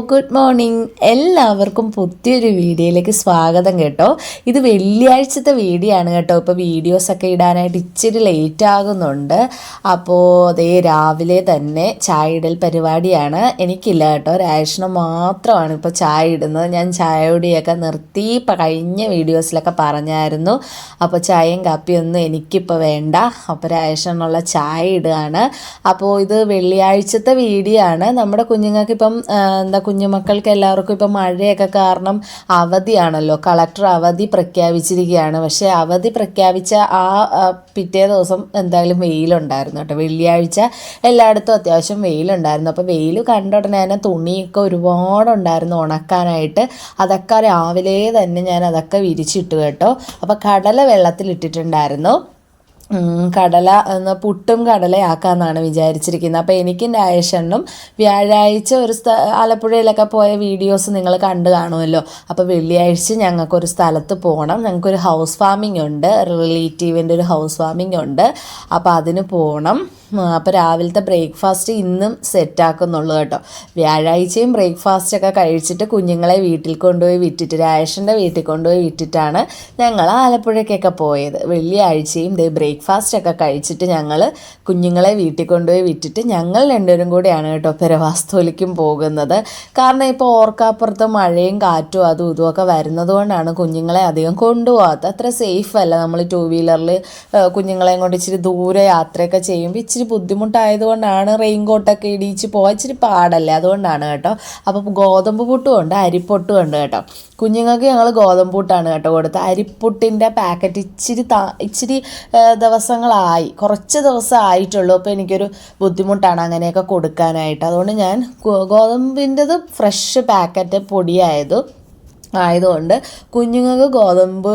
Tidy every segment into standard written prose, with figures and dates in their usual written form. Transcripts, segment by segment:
Good morning. എല്ലാവർക്കും പുതിയൊരു വീഡിയോയിലേക്ക് സ്വാഗതം കേട്ടോ. ഇത് വെള്ളിയാഴ്ചത്തെ വീഡിയോ ആണ് കേട്ടോ. ഇപ്പോൾ വീഡിയോസൊക്കെ ഇടാനായിട്ട് ഇച്ചിരി ലേറ്റ് ആകുന്നുണ്ട്. അപ്പോൾ അതേ രാവിലെ തന്നെ ചായ ഇടൽ പരിപാടിയാണ്. എനിക്കില്ല കേട്ടോ, രാജേഷന് മാത്രമാണ് ഇപ്പോൾ ചായ ഇടുന്നത്. ഞാൻ ചായ കുടിയൊക്കെ നിർത്തി ഇപ്പം കഴിഞ്ഞ വീഡിയോസിലൊക്കെ പറഞ്ഞായിരുന്നു. അപ്പോൾ ചായയും കാപ്പിയൊന്നും എനിക്കിപ്പോൾ വേണ്ട. അപ്പോൾ രാജേഷനുള്ള ചായ ഇടുകയാണ്. അപ്പോൾ ഇത് വെള്ളിയാഴ്ചത്തെ വീഡിയോ ആണ്. നമ്മുടെ കുഞ്ഞുങ്ങൾക്ക് ഇപ്പം കുഞ്ഞുമക്കൾക്ക് എല്ലാവർക്കും ഇപ്പം മഴയൊക്കെ കാരണം അവധിയാണല്ലോ. കളക്ടർ അവധി പ്രഖ്യാപിച്ചിരിക്കുകയാണ്. പക്ഷേ അവധി പ്രഖ്യാപിച്ച ആ പിറ്റേ ദിവസം എന്തായാലും വെയിലുണ്ടായിരുന്നു കേട്ടോ. വെള്ളിയാഴ്ച എല്ലായിടത്തും അത്യാവശ്യം വെയിലുണ്ടായിരുന്നു. അപ്പോൾ വെയിൽ കണ്ട ഉടനെ തന്നെ തുണിയൊക്കെ ഒരുപാടുണ്ടായിരുന്നു ഉണക്കാനായിട്ട്. അതൊക്കെ രാവിലെ തന്നെ ഞാൻ അതൊക്കെ വിരിച്ചിട്ടു കേട്ടോ. അപ്പോൾ കടല വെള്ളത്തിലിട്ടിട്ടുണ്ടായിരുന്നു. കടല പുട്ടും കടലയാക്കാമെന്നാണ് വിചാരിച്ചിരിക്കുന്നത്. അപ്പോൾ എനിക്കും രാജേഷനും വ്യാഴാഴ്ച ഒരു ആലപ്പുഴയിലൊക്കെ പോയ വീഡിയോസ് നിങ്ങൾ കണ്ടു കാണുമല്ലോ. അപ്പോൾ വെള്ളിയാഴ്ച ഞങ്ങൾക്കൊരു സ്ഥലത്ത് പോകണം. ഞങ്ങൾക്കൊരു ഹൗസ് വാമിംഗ് ഉണ്ട്, റിലേറ്റീവിൻ്റെ ഒരു ഹൗസ് വാമിംഗ് ഉണ്ട്. അപ്പോൾ അതിന് പോകണം. അപ്പോൾ രാവിലത്തെ ബ്രേക്ക്ഫാസ്റ്റ് ഇന്നും സെറ്റാക്കുന്നുള്ളൂ കേട്ടോ. വ്യാഴാഴ്ചയും ബ്രേക്ക്ഫാസ്റ്റൊക്കെ കഴിച്ചിട്ട് കുഞ്ഞുങ്ങളെ വീട്ടിൽ കൊണ്ടുപോയി വിട്ടിട്ട്, രാജേഷൻ്റെ വീട്ടിൽ കൊണ്ടുപോയി വിട്ടിട്ടാണ് ഞങ്ങൾ ആലപ്പുഴയ്ക്കൊക്കെ പോയത്. വെള്ളിയാഴ്ചയും ബ്രേക്ക്ഫാസ്റ്റൊക്കെ കഴിച്ചിട്ട് ഞങ്ങൾ കുഞ്ഞുങ്ങളെ വീട്ടിൽ കൊണ്ടുപോയി വിട്ടിട്ട് ഞങ്ങൾ രണ്ടുപേരും കൂടെയാണ് കേട്ടോ പെരവാസ്തോലിക്കും പോകുന്നത്. കാരണം ഇപ്പോൾ ഓർക്കാപ്പുറത്ത് മഴയും കാറ്റും അതും ഇതുമൊക്കെ വരുന്നത് കൊണ്ടാണ് കുഞ്ഞുങ്ങളെ അധികം കൊണ്ടുപോകാത്തത്. അത്ര സേഫ് അല്ല. നമ്മൾ 2 വീലറിൽ കുഞ്ഞുങ്ങളെയും കൊണ്ട് ഇച്ചിരി ദൂരെ യാത്രയൊക്കെ ചെയ്യുമ്പോൾ ഇച്ചിരി ബുദ്ധിമുട്ടായതുകൊണ്ടാണ്. റെയിൻകോട്ടൊക്കെ ഇടിച്ച് പോകാൻ ഇച്ചിരി പാടല്ലേ, അതുകൊണ്ടാണ് കേട്ടോ. അപ്പോൾ ഗോതമ്പ് പുട്ടും ഉണ്ട്, അരിപ്പൊട്ടും ഉണ്ട് കേട്ടോ. കുഞ്ഞുങ്ങൾക്ക് ഞങ്ങൾ ഗോതമ്പ് പുട്ടാണ് കേട്ടോ കൊടുത്തത്. അരിപ്പുട്ടിൻ്റെ പാക്കറ്റ് ഇച്ചിരി ദിവസങ്ങളായി, കുറച്ച് ദിവസം ആയിട്ടുള്ളൂ. അപ്പോൾ എനിക്കൊരു ബുദ്ധിമുട്ടാണ് അങ്ങനെയൊക്കെ കൊടുക്കാനായിട്ട്. അതുകൊണ്ട് ഞാൻ ഗോതമ്പിൻ്റെത് ഫ്രഷ് പാക്കറ്റ് ആയതുകൊണ്ട് കുഞ്ഞുങ്ങൾക്ക് ഗോതമ്പ്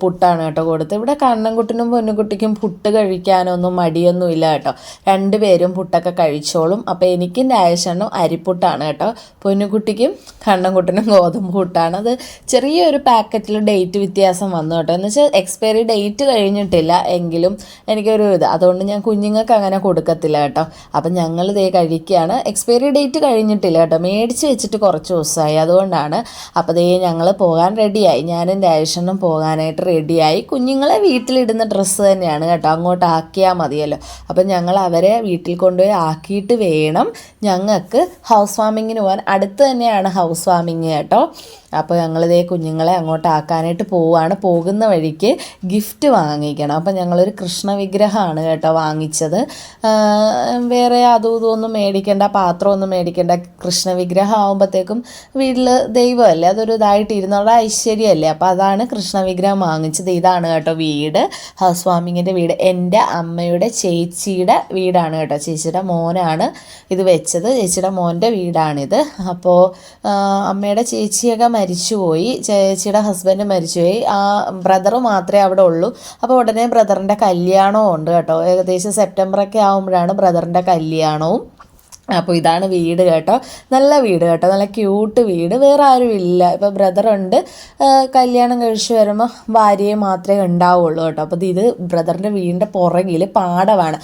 പുട്ടാണ് കേട്ടോ കൊടുത്തത്. ഇവിടെ കണ്ണൻകുട്ടിനും പൊന്നുകുട്ടിക്കും പുട്ട് കഴിക്കാനൊന്നും മടിയൊന്നുമില്ല കേട്ടോ. 2 പേരും പുട്ടൊക്കെ കഴിച്ചോളും. അപ്പോൾ എനിക്കും രാജേഷനും അരിപ്പുട്ടാണ് കേട്ടോ. പൊന്നുകുട്ടിക്കും കണ്ണൻകുട്ടിനും ഗോതമ്പ് പുട്ടാണ്. അത് ചെറിയൊരു പാക്കറ്റിൽ ഡേറ്റ് വ്യത്യാസം വന്നു കേട്ടോ. എന്ന് വെച്ചാൽ എക്സ്പയറി ഡേറ്റ് കഴിഞ്ഞിട്ടില്ല എങ്കിലും എനിക്കൊരു അതുകൊണ്ട് ഞാൻ കുഞ്ഞുങ്ങൾക്ക് അങ്ങനെ കൊടുക്കത്തില്ല കേട്ടോ. അപ്പം ഞങ്ങൾ കഴിക്കുകയാണ്. എക്സ്പയറി ഡേറ്റ് കഴിഞ്ഞിട്ടില്ല കേട്ടോ, മേടിച്ച് വെച്ചിട്ട് കുറച്ച് ദിവസമായി, അതുകൊണ്ടാണ്. അപ്പോൾ ഞങ്ങൾ പോകാൻ റെഡിയായി. ഞാനും രാജേഷനും പോകാനായിട്ട് റെഡിയായി. കുഞ്ഞുങ്ങളെ വീട്ടിലിടുന്ന ഡ്രസ്സ് തന്നെയാണ് കേട്ടോ, അങ്ങോട്ട് ആക്കിയാൽ മതിയല്ലോ. അപ്പം ഞങ്ങൾ അവരെ വീട്ടിൽ കൊണ്ടുപോയി ആക്കിയിട്ട് വേണം ഞങ്ങൾക്ക് ഹൗസ് വാമിങ്ങിന് പോകാൻ. അടുത്ത് തന്നെയാണ് ഹൗസ് വാമിങ് കേട്ടോ. അപ്പോൾ ഞങ്ങളിതേ കുഞ്ഞുങ്ങളെ അങ്ങോട്ട് ആക്കാനായിട്ട് പോവുകയാണ്. പോകുന്ന വഴിക്ക് ഗിഫ്റ്റ് വാങ്ങിക്കണം. അപ്പോൾ ഞങ്ങളൊരു കൃഷ്ണ വിഗ്രഹമാണ് കേട്ടോ വാങ്ങിച്ചത്. വേറെ അതും ഇതൊന്നും മേടിക്കേണ്ട, പാത്രമൊന്നും മേടിക്കേണ്ട. കൃഷ്ണ വിഗ്രഹം ആകുമ്പോഴത്തേക്കും വീട്ടിൽ ദൈവമല്ലേ, അതൊരു ഇരുന്നുള്ള ഐശ്വര്യമല്ലേ. അപ്പോൾ അതാണ് കൃഷ്ണ വിഗ്രഹം വാങ്ങിച്ചത്. ഇതാണ് കേട്ടോ വീട്, ഹൗസ് വാമിങ്ങിൻ്റെ വീട്. എൻ്റെ അമ്മയുടെ ചേച്ചിയുടെ വീടാണ് കേട്ടോ. ചേച്ചിയുടെ മോനാണ് ഇത് വെച്ചത്. ചേച്ചിയുടെ മോൻ്റെ വീടാണിത്. അപ്പോൾ അമ്മയുടെ ചേച്ചിയൊക്കെ മരിച്ചുപോയി, ചേച്ചിയുടെ ഹസ്ബൻഡ് മരിച്ചുപോയി. ആ ബ്രദർ മാത്രമേ അവിടെ ഉള്ളൂ. അപ്പോൾ ഉടനെ ബ്രദറിൻ്റെ കല്യാണവും ഉണ്ട് കേട്ടോ. ഏകദേശം സെപ്റ്റംബറൊക്കെ ആകുമ്പോഴാണ് ബ്രദറിൻ്റെ കല്യാണവും. അപ്പോൾ ഇതാണ് വീട് കേട്ടോ. നല്ല വീട് കേട്ടോ, നല്ല ക്യൂട്ട് വീട്. വേറെ ആരും ഇല്ല. ഇപ്പോൾ ബ്രദറുണ്ട്. കല്യാണം കഴിച്ച് വരുമ്പോൾ ഭാര്യയെ മാത്രമേ ഉണ്ടാവുള്ളൂ കേട്ടോ. അപ്പോൾ ഇത് ബ്രദറിൻ്റെ വീടിൻ്റെ പുറകിൽ പാടമാണ്.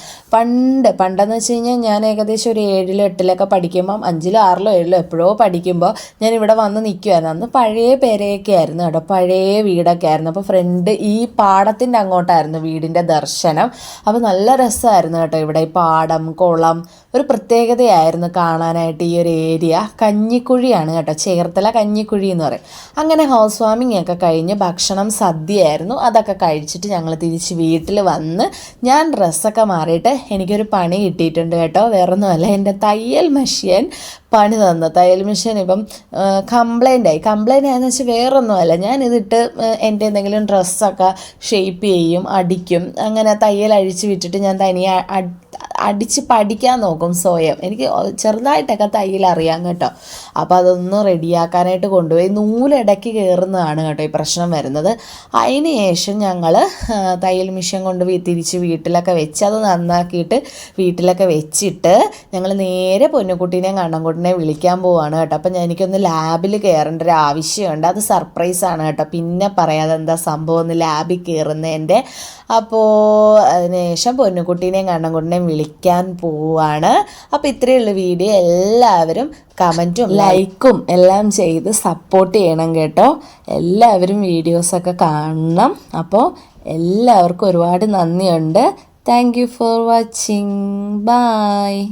പണ്ടെന്ന് വെച്ച് കഴിഞ്ഞാൽ ഞാൻ ഏകദേശം ഒരു 7-ലോ 8-ലൊക്കെ പഠിക്കുമ്പം, 5-ലോ 6-ലോ 7-ലോ എപ്പോഴോ പഠിക്കുമ്പോൾ ഞാൻ ഇവിടെ വന്ന് നിൽക്കുമായിരുന്നു. അന്ന് പഴയ പെരയൊക്കെ ആയിരുന്നു കേട്ടോ, പഴയ വീടൊക്കെ ആയിരുന്നു. അപ്പോൾ ഫ്രണ്ട് ഈ പാടത്തിൻ്റെ അങ്ങോട്ടായിരുന്നു വീടിൻ്റെ ദർശനം. അപ്പോൾ നല്ല രസമായിരുന്നു കേട്ടോ. ഇവിടെ ഈ പാടം, കുളം, ഒരു പ്രത്യേകതയായിരുന്നു കാണാനായിട്ട് ഈ ഒരു ഏരിയ. കഞ്ഞിക്കുഴിയാണ് കേട്ടോ, ചേർത്തല കഞ്ഞിക്കുഴി എന്ന് പറയും. അങ്ങനെ ഹൗസ് വാമിംഗ് ഒക്കെ കഴിഞ്ഞ് ഭക്ഷണം സദ്യയായിരുന്നു. അതൊക്കെ കഴിച്ചിട്ട് ഞങ്ങൾ തിരിച്ച് വീട്ടിൽ വന്ന് ഞാൻ ഡ്രസ്സൊക്കെ മാറിയിട്ട് എനിക്കൊരു പണി കിട്ടിയിട്ടുണ്ട് കേട്ടോ. വേറൊന്നുമല്ല, എൻ്റെ തയ്യൽ മെഷീൻ പണി തന്നു. തയ്യൽ മെഷീൻ ഇപ്പം കംപ്ലൈൻ്റ് ആയെന്ന് വെച്ചാൽ വേറൊന്നുമല്ല, ഞാനിതിട്ട് എൻ്റെ എന്തെങ്കിലും ഡ്രസ്സൊക്കെ ഷേപ്പ് ചെയ്യും, അടിക്കും. അങ്ങനെ തയ്യൽ അഴിച്ച് വിട്ടിട്ട് ഞാൻ തനിയെ അടിച്ച് പഠിക്കാൻ നോക്കും സ്വയം. എനിക്ക് ചെറുതായിട്ടൊക്കെ തയ്യൽ അറിയാം കേട്ടോ. അപ്പോൾ അതൊന്ന് റെഡിയാക്കാനായിട്ട് കൊണ്ടുപോയി. നൂലിടയ്ക്ക് കയറുന്നതാണ് കേട്ടോ ഈ പ്രശ്നം വരുന്നത്. അതിന് ശേഷം ഞങ്ങൾ തയ്യൽ മെഷീൻ കൊണ്ട് തിരിച്ച് വീട്ടിലൊക്കെ വെച്ച് അത് നന്നാക്കിയിട്ട് വീട്ടിലൊക്കെ വെച്ചിട്ട് ഞങ്ങൾ നേരെ പൊന്നുകുട്ടീനെയും കണ്ണൻകുട്ടീനെയും വിളിക്കാൻ പോവുകയാണ് കേട്ടോ. അപ്പം എനിക്കൊന്ന് ലാബിൽ കയറേണ്ട ഒരു ആവശ്യമുണ്ട്. അത് സർപ്രൈസാണ് കേട്ടോ, പിന്നെ പറയാതെ എന്താ സംഭവം ഒന്ന് ലാബിൽ കയറുന്നതിൻ്റെ. അപ്പോൾ അതിന് ശേഷം പൊന്നുകുട്ടീനെയും കണ്ണൻകുട്ടീനെയും വിളിക്കും. കഴിക്കാൻ പോവാണ്. അപ്പോൾ ഇത്രയുള്ള വീഡിയോ എല്ലാവരും കമൻറ്റും ലൈക്കും എല്ലാം ചെയ്ത് സപ്പോർട്ട് ചെയ്യണം കേട്ടോ. എല്ലാവരും വീഡിയോസൊക്കെ കാണണം. അപ്പോൾ എല്ലാവർക്കും ഒരുപാട് നന്ദിയുണ്ട്. Thank you for watching. By.